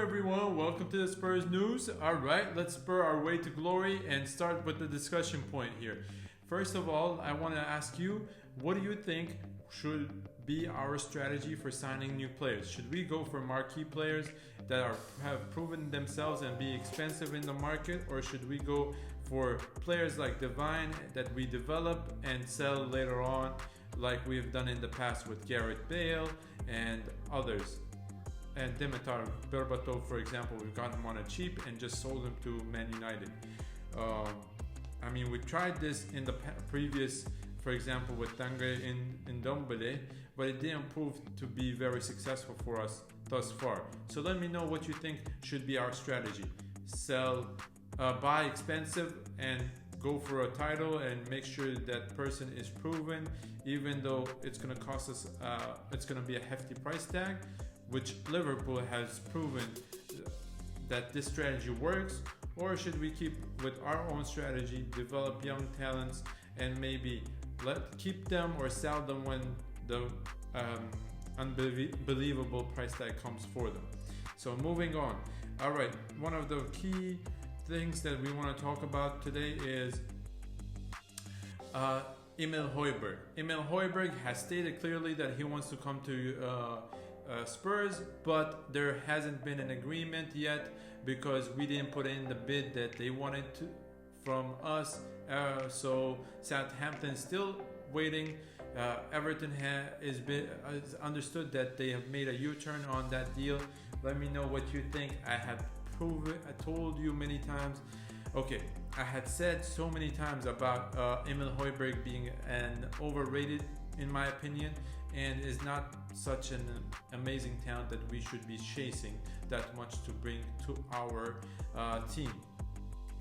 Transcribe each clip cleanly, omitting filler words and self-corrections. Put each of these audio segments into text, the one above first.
everyone, welcome to the Spurs news. Alright, let's spur our way to glory and start with the discussion point here. First of all, I want to ask you, what do you think should be our strategy for signing new players? Should we go for marquee players that have proven themselves and be expensive in the market, or should we go for players like Divine that we develop and sell later on, like we've done in the past with Gareth Bale and others? And Dimitar Berbatov, for example, we got him on a cheap and just sold him to Man United. We tried this in the previous, for example, with Tangre in Dombele, but it didn't prove to be very successful for us thus far. So let me know what you think should be our strategy. Buy expensive and go for a title and make sure that person is proven, even though it's going to cost us, it's going to be a hefty price tag, which Liverpool has proven that this strategy works. Or should we keep with our own strategy, develop young talents, and maybe keep them or sell them when the unbelievable price tag comes for them? So moving on. All right, one of the key things that we want to talk about today is Emil Højbjerg. Emil Højbjerg has stated clearly that he wants to come to Spurs, but there hasn't been an agreement yet because we didn't put in the bid that they wanted to from us. So Southampton is still waiting. Everton is understood that they have made a U-turn on that deal. Let me know what you think. I told you many times. Okay, I had said so many times about Emil Højbjerg being overrated in my opinion, and is not such an amazing talent that we should be chasing that much to bring to our team.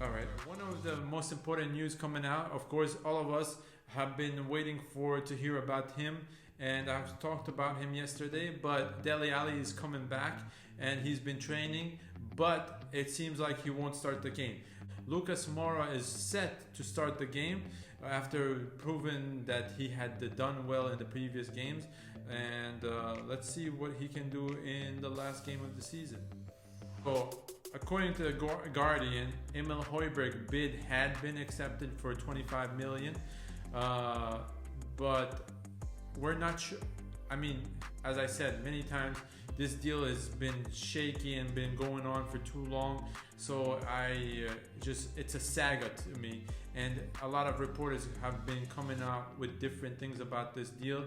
All right, one of the most important news coming out, of course, all of us have been waiting to hear about him, and I've talked about him yesterday, but Dele Alli is coming back and he's been training, but it seems like he won't start the game. Lucas Moura is set to start the game after proving that he had done well in the previous games, and let's see what he can do in the last game of the season. So, according to the Guardian, Emil Højbjerg bid had been accepted for 25 million, but we're not sure. As I said many times, this deal has been shaky and been going on for too long, so it's a saga to me, and a lot of reporters have been coming out with different things about this deal.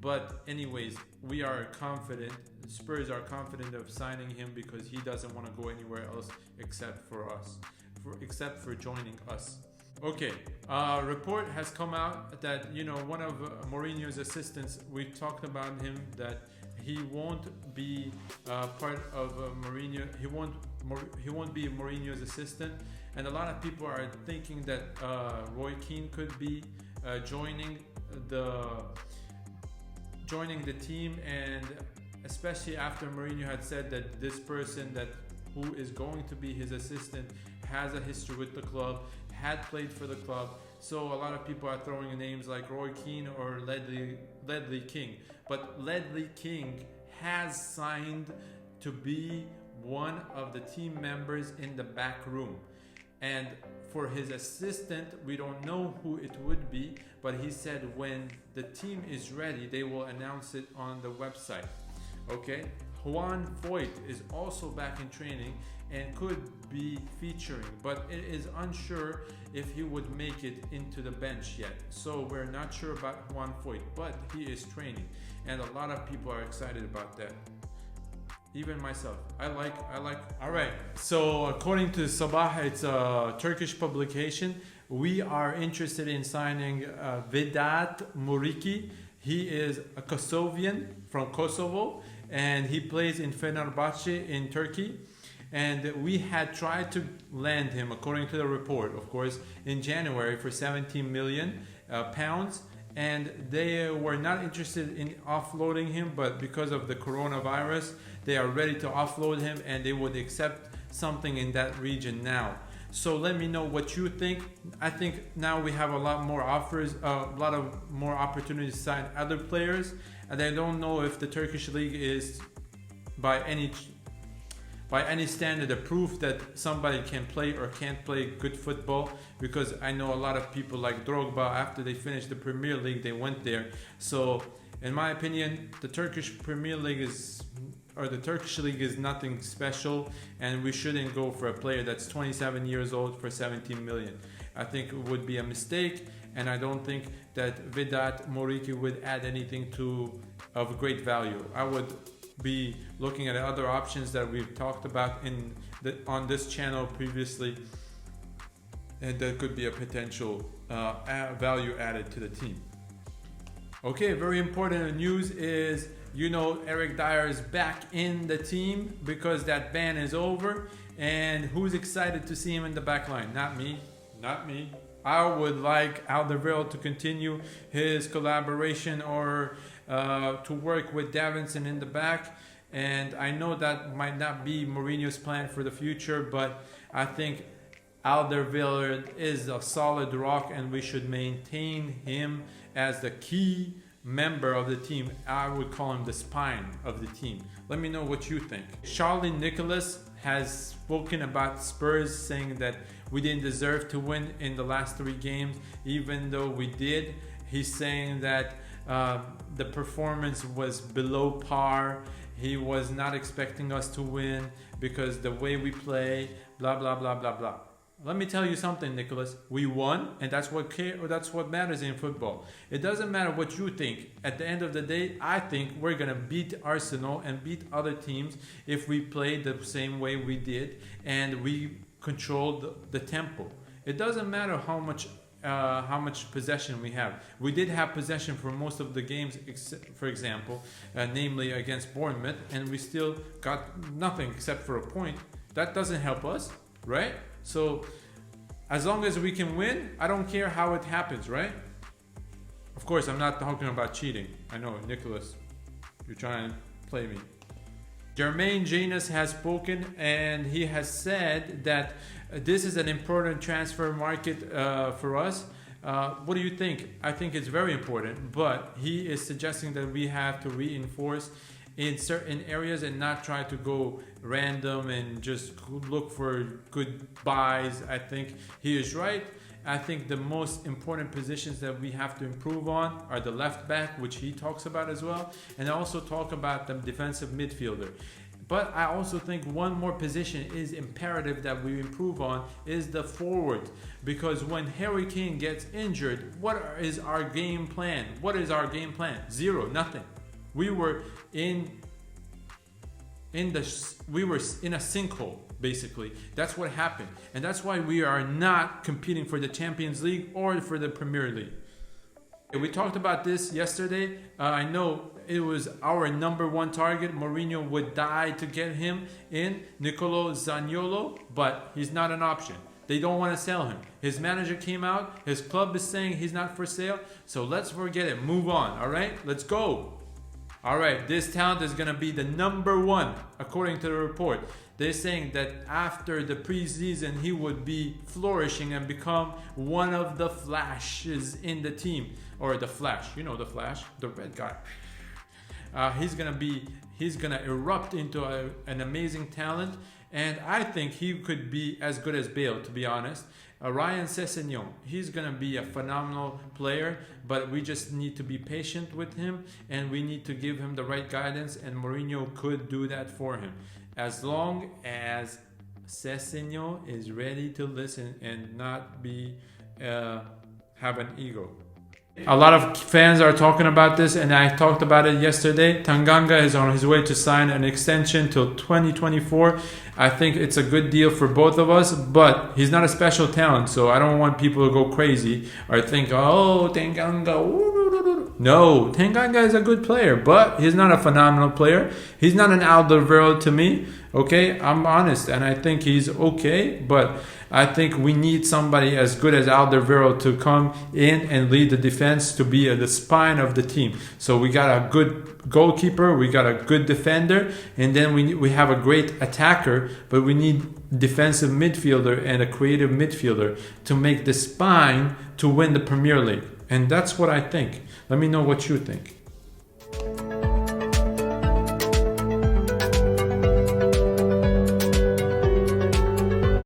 But anyways, we are confident, Spurs are confident of signing him because he doesn't want to go anywhere else except for joining us. Okay, report has come out that one of Mourinho's assistants, we talked about him, that he won't be part of Mourinho. He won't be Mourinho's assistant, and a lot of people are thinking that Roy Keane could be joining the team, and especially after Mourinho had said that this person who is going to be his assistant has a history with the club, had played for the club. So a lot of people are throwing names like Roy Keane or Ledley King. But Ledley King has signed to be one of the team members in the back room. And for his assistant, we don't know who it would be, but he said when the team is ready, they will announce it on the website. Okay? Juan Foyt is also back in training and could be featuring, but it is unsure if he would make it into the bench yet. So we're not sure about Juan Foyt, but he is training, and a lot of people are excited about that. Even myself. I like. All right. So according to Sabah, it's a Turkish publication. We are interested in signing Vedat Muriqi. He is a Kosovian from Kosovo, and he plays in Fenerbahce in Turkey. And we had tried to land him, according to the report, of course, in January for 17 million pounds. And they were not interested in offloading him, but because of the coronavirus, they are ready to offload him, and they would accept something in that region now. So let me know what you think. I think now we have a lot more offers, a lot of more opportunities to sign other players, and I don't know if the Turkish league is by any by any standard a proof that somebody can play or can't play good football, because I know a lot of people like Drogba, after they finished the Premier League, they went there. So in my opinion, the Turkish Premier League the Turkish league is nothing special, and we shouldn't go for a player that's 27 years old for 17 million. I think it would be a mistake, and I don't think that Vedat Marquee would add anything of great value. I would be looking at other options that we've talked about on this channel previously, and that could be a potential value added to the team. Okay, very important news is, Eric Dyer is back in the team because that ban is over. And who's excited to see him in the back line? Not me. I would like Alderweireld to continue his collaboration or to work with Davinson in the back. And I know that might not be Mourinho's plan for the future, but I think Alderweireld is a solid rock, and we should maintain him as the key member of the team. I would call him the spine of the team. Let me know what you think. Charlie Nicholas has spoken about Spurs, saying that we didn't deserve to win in the last 3 games, even though we did. He's saying that the performance was below par. He was not expecting us to win because the way we play, blah, blah, blah, blah, blah. Let me tell you something, Nicholas. We won, and that's what matters in football. It doesn't matter what you think. At the end of the day, I think we're going to beat Arsenal and beat other teams if we play the same way we did and we controlled the tempo. It doesn't matter how much possession we have. We did have possession for most of the games, for example, namely against Bournemouth, and we still got nothing except for a point. That doesn't help us, right? So as long as we can win, I don't care how it happens, right? Of course, I'm not talking about cheating. I know, Nicholas, you're trying to play me. Jermaine Janus has spoken, and he has said that this is an important transfer market for us. What do you think? I think it's very important, but he is suggesting that we have to reinforce in certain areas and not try to go random and just look for good buys. I think he is right. I think the most important positions that we have to improve on are the left back, which he talks about as well, and I also talk about the defensive midfielder. But I also think one more position is imperative that we improve on is the forward, because when Harry Kane gets injured, what is our game plan? Zero, nothing. We were in a sinkhole, basically. That's what happened, and that's why we are not competing for the Champions League or for the Premier League. We talked about this yesterday. I know it was our number 1 target. Mourinho would die to get him in, Nicolo Zaniolo, but he's not an option. They don't want to sell him. His manager came out. His club is saying he's not for sale. So let's forget it. Move on. All right? Let's go. All right, this talent is going to be the number 1, according to the report. They're saying that after the preseason, he would be flourishing and become one of the flashes in the team. Or the Flash, the Flash, the red guy. He's gonna erupt into an amazing talent, and I think he could be as good as Bale, to be honest. Ryan Sessegnon, he's gonna be a phenomenal player, but we just need to be patient with him, and we need to give him the right guidance, and Mourinho could do that for him, as long as Sessegnon is ready to listen and not be have an ego. A lot of fans are talking about this, and I talked about it yesterday. Tanganga is on his way to sign an extension till 2024. I think it's a good deal for both of us, but he's not a special talent, so I don't want people to go crazy or think, oh, Tanganga. No, Tanganga is a good player, but he's not a phenomenal player. He's not an Alderweireld to me. Okay, I'm honest, and I think he's okay, but I think we need somebody as good as Alderweireld to come in and lead the defense, to be the spine of the team. So we got a good goalkeeper, we got a good defender, and then we have a great attacker, but we need defensive midfielder and a creative midfielder to make the spine to win the Premier League. And that's what I think. Let me know what you think.